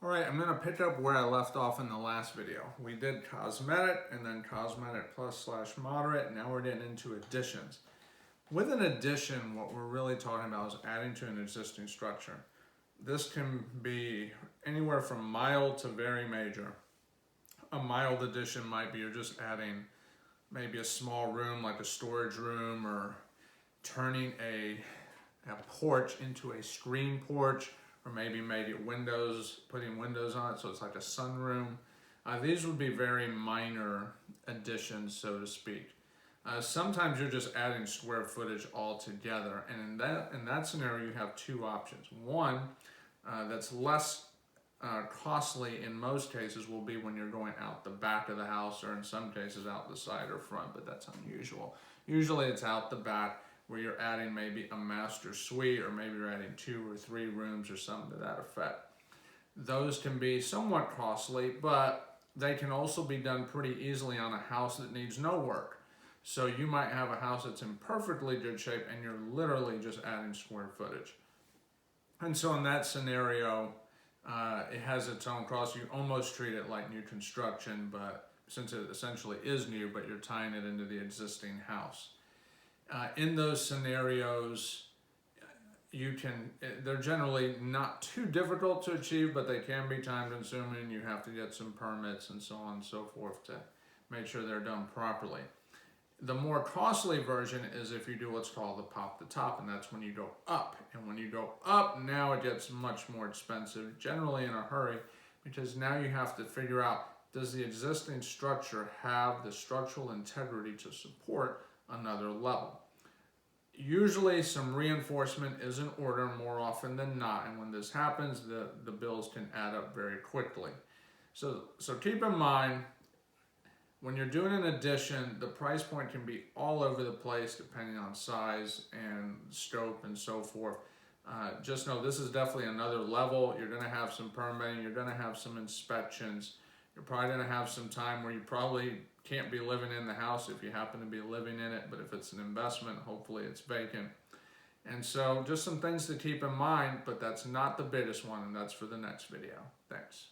All right, I'm gonna pick up where I left off in the last video. We did cosmetic and then cosmetic plus slash moderate. Now we're getting into additions. With an addition, what we're really talking about is adding to an existing structure. This can be anywhere from mild to very major. A mild addition might be you're just adding maybe a small room like a storage room, or turning a porch into a screen porch, or maybe windows, putting windows on it so it's like a sunroom. These would be very minor additions, so to speak. Sometimes you're just adding square footage altogether, and in that scenario you have two options. One that's less costly in most cases will be when you're going out the back of the house, or in some cases out the side or front, but that's unusual. Usually it's out the back, where you're adding maybe a master suite, or maybe you're adding 2 or 3 rooms or something to that effect. Those can be somewhat costly, but they can also be done pretty easily on a house that needs no work. So you might have a house that's in perfectly good shape and you're literally just adding square footage. And so in that scenario, it has its own cost. You almost treat it like new construction, but since it essentially is new, but you're tying it into the existing house. In those scenarios, they're generally not too difficult to achieve, but they can be time consuming. You have to get some permits and so on and so forth to make sure they're done properly. The more costly version is if you do what's called the pop the top, and that's when you go up. And when you go up, now it gets much more expensive, generally in a hurry, because now you have to figure out, does the existing structure have the structural integrity to support another level? Usually some reinforcement is in order more often than not, and when this happens, the bills can add up very quickly. So keep in mind, when you're doing an addition, the price point can be all over the place depending on size and scope and so forth. Just know this is definitely another level. You're going to have some permitting, you're going to have some inspections. You're probably going to have some time where you probably can't be living in the house if you happen to be living in it, but if it's an investment, hopefully it's vacant. And so just some things to keep in mind, but that's not the biggest one, and that's for the next video. Thanks.